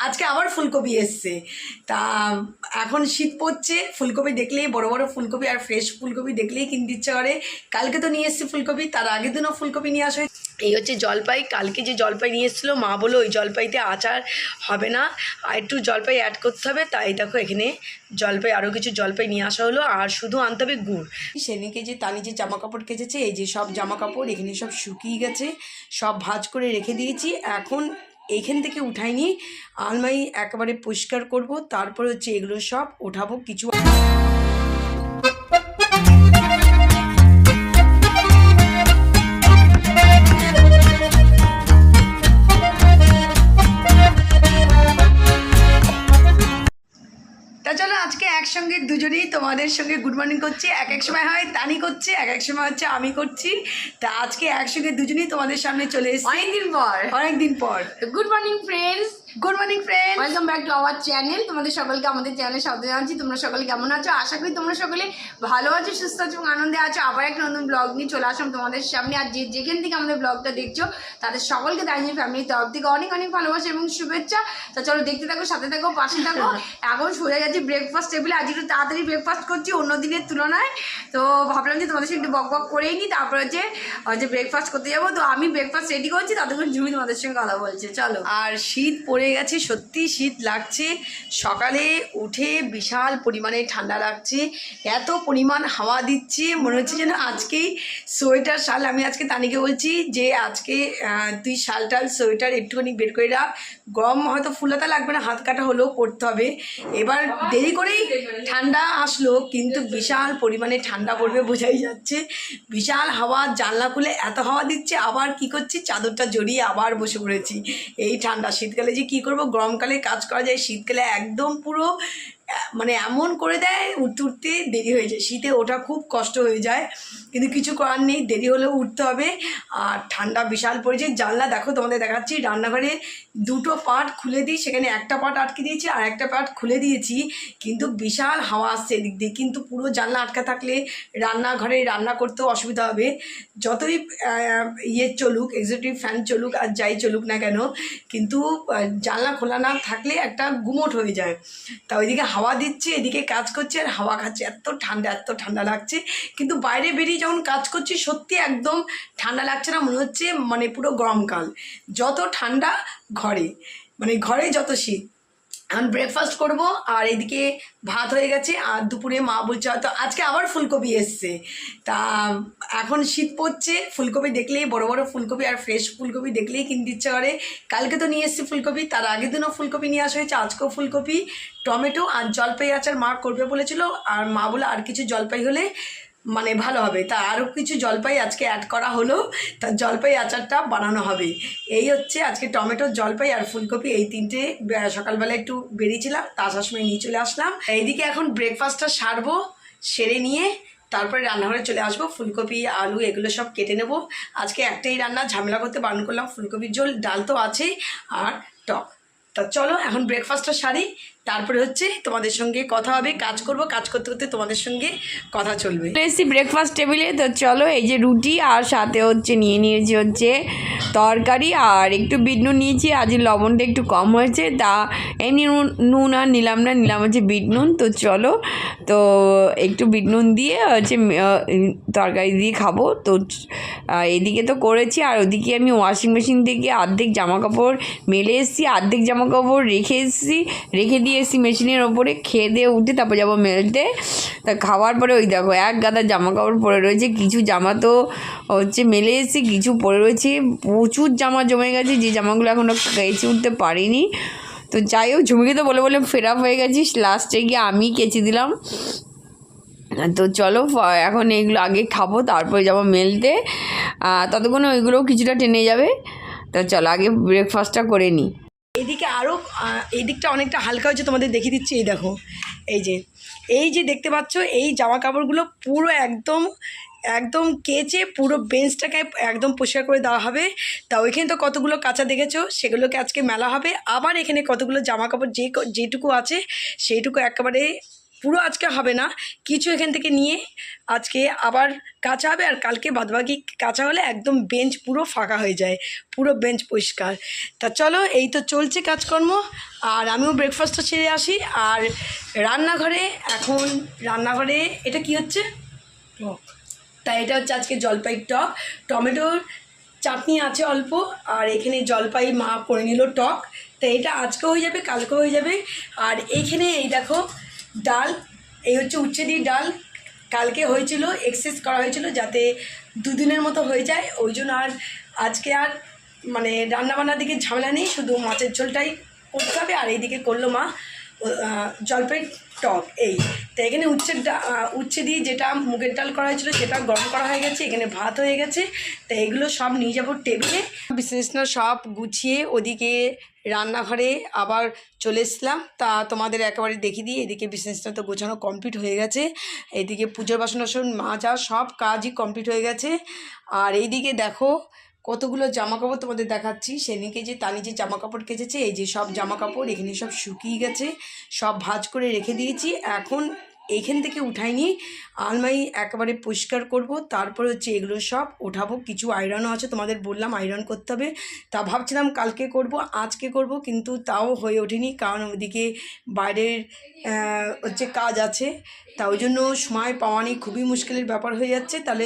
আজকে আবার ফুলকপি এসছে। তা এখন শীত পড়ছে, ফুলকপি দেখলেই বড় বড় ফুলকপি আর ফ্রেশ ফুলকপি দেখলেই কিনতে ইচ্ছে করে। কালকে তো নিয়ে এসছি ফুলকপি, তার আগের দিনও ফুলকপি নিয়ে আসা হয়েছে। এই হচ্ছে জলপাই। কালকে যে জলপাই নিয়ে এসেছিলো মা বলো ওই জলপাইতে আচার হবে না, আর একটু জলপাই অ্যাড করতে হবে। তাই দেখো এখানে জলপাই, আরও কিছু জলপাই নিয়ে আসা হলো, আর শুধু আনতে হবে গুড়। সেদিনকে যে তানি যে জামা কাপড় কেচেছে, এই যে সব জামা কাপড় এখানে সব শুকিয়ে গেছে, সব ভাঁজ করে রেখে দিয়েছি। এখন এইখান থেকে উঠাইনি, আলমারি একেবারে পরিষ্কার করব, তারপর হচ্ছে এগুলো সব ওঠাবো কিছু। তা চলো আজকে একসঙ্গে দুজনেই তোমাদের সঙ্গে গুড মর্নিং করছি। এক এক সময় হয় তানি করছে, এক এক সময় হচ্ছে আমি করছি। তা আজকে একসঙ্গে দুজনেই তোমাদের সামনে চলে এসেছি অনেকদিন পর। Good morning friends, good morning friend, welcome back to our channel. তোমাদের সকলকে আমাদের চ্যানেলে স্বাগত জানাচ্ছি। তোমরা সকলে কেমন আছো? আশা করি তোমরা সকলে ভালো আছো, সুস্থ আছো এবং আনন্দে আছো। আবার একটা নতুন ব্লগ নিয়ে চলে আসলাম তোমাদের সামনে। আর যেখান থেকে আমাদের ব্লগটা দেখছো তাদের সকলকে দাঁড়িয়ে ফ্যামিলির তরফ থেকে অনেক অনেক ভালোবাসা এবং শুভেচ্ছা। তো চলো দেখতে থাকো, সাথে থাকো, পাশে থাকো। এখন সোজা যাচ্ছি ব্রেকফাস্ট টেবিলে। আজ একটু তাড়াতাড়ি ব্রেকফাস্ট করছি অন্য দিনের তুলনায়। তো ভাবলাম যে তোমাদের সাথে একটু বক বক করেই নিই, তারপরে হচ্ছে ব্রেকফাস্ট করতে যাবো। তো আমি ব্রেকফাস্ট রেডি করছি, ততক্ষণ ঝুমি তোমাদের সঙ্গে কথা বলছে। চলো। আর শীত পড়ে গেছে, সত্যি শীত লাগছে। সকালে উঠে বিশাল পরিমাণে ঠান্ডা লাগছে, এত পরিমাণ হাওয়া দিচ্ছে মনে হচ্ছে যেন আজকেই সোয়েটার শাল। আমি আজকে তানিকে বলছি যে আজকে তুই শাল টাল সোয়েটার একটুখানি বের করে রাখ, গরম হয়তো ফুলাতা লাগবে না, হাত কাটা হলেও পড়তে হবে। এবার দেরি করেই ঠান্ডা আসলো, কিন্তু বিশাল পরিমাণে ঠান্ডা পড়বে বোঝাই যাচ্ছে। বিশাল হাওয়া, জানলা খুলে এত হাওয়া দিচ্ছে। আবার কি করছি, চাদরটা জড়িয়ে আবার বসে পড়েছি। এই ঠান্ডা, শীতকালে যে কি করব, গরমকালে কাজ করা যায়, শীতকালে একদম পুরো মানে এমন করে দেয়, উঠতে উঠতে দেরি হয়ে যায়। শীতে ওঠা খুব কষ্ট হয়ে যায়, কিন্তু কিছু করার নেই, দেরি হলেও উঠতে হবে। আর ঠান্ডা বিশাল পড়েছে। জানলা দেখো, তোমাদের দেখাচ্ছি, রান্নাঘরে দুটো পার্ট খুলে দিই, সেখানে একটা পার্ট আটকে দিয়েছি আর একটা পার্ট খুলে দিয়েছি, কিন্তু বিশাল হাওয়া আসছে এদিক দিয়ে। কিন্তু পুরো জানলা আটকা থাকলে রান্নাঘরে রান্না করতেও অসুবিধা হবে। যতই চলুক, এক্সিকিউটিভ ফ্যান চলুক আর যাই চলুক না কেন, কিন্তু জানলা খোলা না থাকলে একটা গুমোট হয়ে যায়। তা ওইদিকে হাওয়া দিচ্ছে, এদিকে কাজ করছে আর হাওয়া খাচ্ছে, এত ঠান্ডা লাগছে। কিন্তু বাইরে বেরিয়ে যখন কাজ করছি সত্যি একদম ঠান্ডা লাগছে না, মনে হচ্ছে মানে পুরো গরমকাল। যত ঠান্ডা ঘরে, মানে ঘরে যত শীত। এখন ব্রেকফাস্ট করব, আর এদিকে ভাত হয়ে গেছে। আর দুপুরে মা বলছে হয়তো আজকে আবার ফুলকপি এসছে। তা এখন শীত পড়ছে, ফুলকপি দেখলেই বড় বড় ফুলকপি আর ফ্রেশ ফুলকপি দেখলেই কিনতে ইচ্ছে করে। কালকে তো নিয়ে এসেছি ফুলকপি, তার আগের দিনও ফুলকপি নিয়ে আসা হয়েছে। আজকেও ফুলকপি, টমেটো আর জলপাই আচার মা করবে বলেছিল, আর মা বলে আর কিছু জলপাই হলে মানে ভালো হবে। তা আরও কিছু জলপাই আজকে অ্যাড করা হলো, তা জলপাই আচারটা বানানো হবে। এই হচ্ছে আজকে টমেটো, জলপাই আর ফুলকপি, এই তিনটে সকালবেলা একটু বেরিয়েছিলাম, তা আসার সময় নিয়ে চলে আসলাম। এইদিকে এখন ব্রেকফাস্টটা সারবো, সেরে নিয়ে তারপরে রান্নাঘরে চলে আসবো। ফুলকপি আলু এগুলো সব কেটে নেব। আজকে একটাই রান্না, ঝামেলা করতে বারণ করলাম। ফুলকপির ঝোল, ডাল তো আছেই, আর টক। তা চলো এখন ব্রেকফাস্টটা সারি, তারপরে হচ্ছে তোমাদের সঙ্গে কথা হবে। কাজ করব, কাজ করতে করতে তোমাদের সঙ্গে কথা চলবে। এসেছি ব্রেকফাস্ট টেবিলে। তো চলো, এই যে রুটি আর সাথে হচ্ছে নিয়েছি হচ্ছে তরকারি, আর একটু বিট নুন নিয়েছি। আজ লবণটা একটু কম হয়েছে, তা এমনি নুন আর নিলাম না, নিলাম হচ্ছে বিট নুন। তো চলো, তো একটু বিট নুন দিয়ে হচ্ছে তরকারি দিয়ে খাবো। তো এদিকে তো করেছি, আর ওদিকে আমি ওয়াশিং মেশিন থেকে অর্ধেক জামা কাপড় মেলে এসেছি, অর্ধেক জামা কাপড় রেখে দিয়ে এসেছি মেশিনের ওপরে। খেয়ে দিয়ে উঠে তারপর যাবো মেলতে। তা খাওয়ার পরে ওই দেখো এক গাদা জামা কাপড় পরে রয়েছে। কিছু জামা তো হচ্ছে মেলে এসেছি, কিছু পরে রয়েছে। প্রচুর জামা জমে গেছে, যে জামাগুলো এখনও কেচে উঠতে পারিনি। তো যাই হোক, ঝুমিকে তো বলে ফেরাপ হয়ে গেছিস, লাস্টে গিয়ে আমি কেচে দিলাম। তো চলো, এখন এইগুলো আগে খাবো, তারপরে যাবো মেলতে। ততক্ষণে ওইগুলোও কিছুটা টেনে যাবে। তো চলো আগে ব্রেকফাস্টটা করে নিই। এইদিকে আরও এই দিকটা অনেকটা হালকা হয়েছে, তোমাদের দেখিয়ে দিচ্ছি। এই দেখো, এই যে দেখতে পাচ্ছ, এই জামা কাপড়গুলো পুরো একদম কেচে পুরো বেঞ্চটাকে একদম পরিষ্কার করে দেওয়া হবে। তা ওইখানে তো কতগুলো কাঁচা দেখেছো, সেগুলোকে আজকে মেলা হবে। আবার এখানে কতগুলো জামা কাপড় যেটুকু আছে সেইটুকু একেবারে পুরো আজকে হবে না, কিছু এখান থেকে নিয়ে আজকে আবার কাঁচা হবে, আর কালকে বাদবাকি কাঁচা হলে একদম বেঞ্চ পুরো ফাঁকা হয়ে যায়, পুরো বেঞ্চ পরিষ্কার। তা চলো, এই তো চলছে কাজকর্ম, আর আমিও ব্রেকফাস্টটা ছেড়ে আসি। আর রান্নাঘরে এটা কি হচ্ছে, টক। তাই এটা হচ্ছে আজকে জলপাইয়ের টক, টমেটোর চাটনি আছে অল্প, আর এখানে জলপাই মা করে নিল টক। তো এটা আজকেও হয়ে যাবে, কালকেও হয়ে যাবে। আর এইখানে এই দেখো ডাল, এই হচ্ছে উচ্ছে দিয়ে ডাল, কালকে হয়েছিল, এক্সেস করা হয়েছিল যাতে 2 দিনের মতো হয়ে যায়, ওই জন্য আর আজকে আর মানে রান্নাবান্নার দিকে ঝামেলা নেই, শুধু মাছের ঝোলটাই করতে হবে। আর এইদিকে করলো মা জলপাইয়ের টক। এই তো এখানে উচ্ছে দিয়ে যেটা মুগের ডাল করা হয়েছিল সেটা গরম করা হয়ে গেছে, এখানে ভাত হয়ে গেছে। তো এগুলো সব নিয়ে যাবো টেবিলে। বিছানা সব গুছিয়ে ওদিকে রান্নাঘরে আবার চলে এসলাম। তা তোমাদের একেবারে দেখিয়ে দিই, এদিকে বিছানা তো গোছানো কমপ্লিট হয়ে গেছে, এদিকে পুজোর বাসন মাজা সব কাজই কমপ্লিট হয়ে গেছে। আর এইদিকে দেখো কতগুলো জামা কাপড় তোমাদের দেখাচ্ছি, সেদিকে যে তানি যে জামা কাপড় কেচেছে, এই যে সব জামা কাপড় এখানে সব শুকিয়ে গেছে, সব ভাঁজ করে রেখে দিয়েছি। এখন এইখান থেকে উঠাইনি, আলমারি একেবারে পরিষ্কার করব, তারপরে হচ্ছে এগুলো সব ওঠাবো। কিছু আয়রনও আছে, তোমাদের বললাম আয়রন করতে হবে, তা ভাবছিলাম কালকে করব, আজকে করব, কিন্তু তাও হয়ে ওঠেনি, কারণ ওদিকে বাইরের হচ্ছে কাজ আছে, তা ওই জন্য সময় পাওয়া নেই, খুবই মুশকিলের ব্যাপার হয়ে যাচ্ছে। তাহলে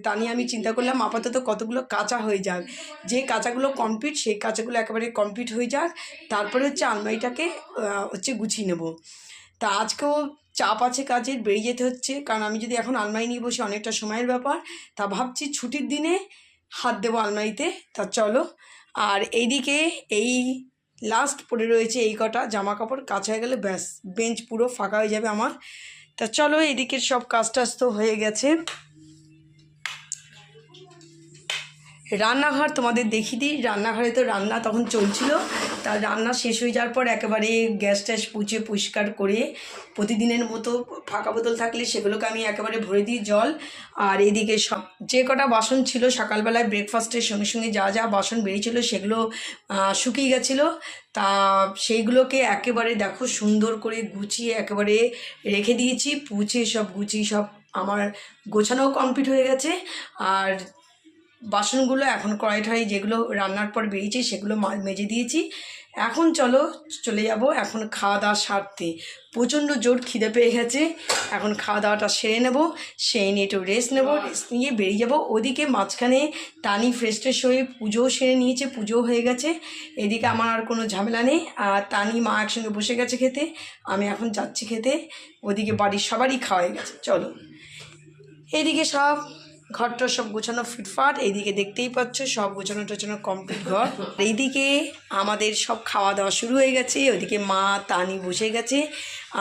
তা নিয়ে আমি চিন্তা করলাম আপাতত কতগুলো কাঁচা হয়ে যাক, যে কাঁচাগুলো কমপ্লিট সেই কাঁচাগুলো একেবারে কমপ্লিট হয়ে যাক, তারপরে হচ্ছে আলমারিটাকে হচ্ছে গুছিয়ে নেব। তা আজকেও চাপ আছে কাজের, বেরিয়ে যেতে হচ্ছে, কারণ আমি যদি এখন আলমারি নিয়ে বসি অনেকটা সময়ের ব্যাপার। তা ভাবছি ছুটির দিনে হাত দেবো আলমারিতে। তা চলো, আর এইদিকে এই লাস্ট পড়ে রয়েছে এই কটা জামা কাপড়, কাঁচা হয়ে গেলে ব্যাস বেঞ্চ পুরো ফাঁকা হয়ে যাবে আমার। তা চলো, এদিকের সব কাজ টাজ তো হয়ে গেছে। রান্নাঘর তোমাদের দেখিয়ে দিই, রান্নাঘরে তো রান্না তখন চলছিল, তার রান্না শেষ হয়ে যাওয়ার পর একেবারে গ্যাস ট্যাস পুছে পরিষ্কার করে প্রতিদিনের মতো ফাঁকা বোতল থাকলে সেগুলোকে আমি একেবারে ভরে দিই জল। আর এদিকে সব যে কটা বাসন ছিল সকালবেলায় ব্রেকফাস্টের সঙ্গে সঙ্গে যা যা বাসন বেরিয়েছিল সেগুলো শুকিয়ে গেছিলো, তা সেইগুলোকে একেবারে দেখো সুন্দর করে গুছিয়ে একেবারে রেখে দিয়েছি, পুছে সব গুছিয়ে সব আমার গোছানোও কমপ্লিট হয়ে গেছে। আর বাসনগুলো এখন কড়াই টড়াই যেগুলো রান্নার পর বেরিয়েছে সেগুলো মেজে দিয়েছি। এখন চলে যাব এখন খাওয়া দাওয়া সারতে, প্রচণ্ড জোর খিদে পেয়ে গেছে, এখন খাওয়া দাওয়াটা সেরে নেব, সেই নিয়ে একটু রেস্ট নেব, রেস্ট নিয়ে বেরিয়ে যাব। ওদিকে মাঝখানে টানি ফ্রেশ ট্রেশ হয়ে পুজোও সেরে নিয়েছে, পুজোও হয়ে গেছে, এদিকে আমার আর কোনো ঝামেলা নেই। আর টানি মা একসঙ্গে বসে গেছে খেতে, আমি এখন যাচ্ছি খেতে, ওদিকে বাড়ির সবারই খাওয়া হয়ে গেছে। চলো, এদিকে সব ঘরটা সব গোছানো ফিটফাট, এইদিকে দেখতেই পাচ্ছ সব গোছানো টোছানো কমপ্লিট ঘর। এইদিকে আমাদের সব খাওয়া দাওয়া শুরু হয়ে গেছে, ওইদিকে মা তানি বসে গেছে,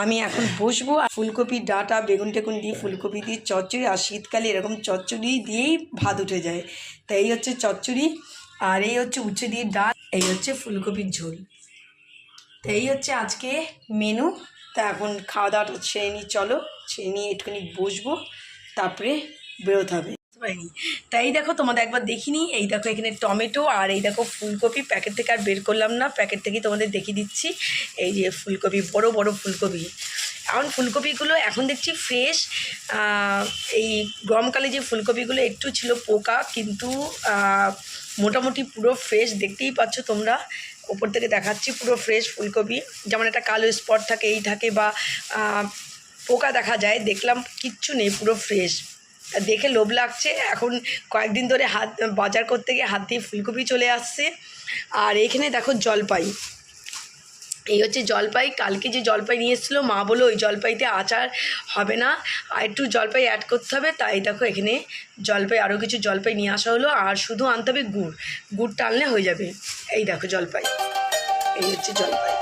আমি এখন বসবো। ফুলকপির ডাঁটা বেগুন টেগুন দিয়ে ফুলকপি দিয়ে চচ্চড়ি, আর শীতকালে এরকম চচ্চড়ি দিয়েই ভাত উঠে যায়। তো এই হচ্ছে চচ্চড়ি, আর এই হচ্ছে উচ্ছে দিয়ে ডাল, এই হচ্ছে ফুলকপির ঝোল। তো এই হচ্ছে আজকে মেনু। তা এখন খাওয়া দাওয়াটা সেরে নিই, চলো সেরে নিয়ে একটুখানি বসবো, তারপরে বেরোতে হবে। তাই দেখো তোমাদের একবার দেখিনি, এই দেখো এখানে টমেটো, আর এই দেখো ফুলকপি, প্যাকেট থেকে আর বের করলাম না, প্যাকেট থেকেই তোমাদের দেখিয়ে দিচ্ছি। এই যে ফুলকপি, বড় বড় ফুলকপি, এখন ফুলকপিগুলো এখন দেখছি ফ্রেশ। এই গরমকালে যে ফুলকপিগুলো একটু ছিল পোকা, কিন্তু মোটামুটি পুরো ফ্রেশ, দেখতেই পাচ্ছ তোমরা, ওপর থেকে দেখাচ্ছি পুরো ফ্রেশ ফুলকপি। যেমন একটা কালো স্পট থাকে এই থাকে, বা পোকা দেখা যায়, দেখলাম কিচ্ছু নেই, পুরো ফ্রেশ, দেখে লোভ লাগছে। এখন কয়েকদিন ধরে বাজার করতে গিয়ে হাত দিয়ে ফুলকপি চলে আসছে। আর এখানে দেখো জলপাই, এই হচ্ছে জলপাই, কালকে যে জলপাই নিয়ে এসেছিলো মা বলো ওই জলপাইতে আচার হবে না, আর একটু জলপাই অ্যাড করতে হবে, তাই দেখো এখানে জলপাই, আরও কিছু জলপাই নিয়ে আসা হলো। আর শুধু আনতে হবে গুড়টা আনলে হয়ে যাবে। এই দেখো জলপাই, এই হচ্ছে জলপাই।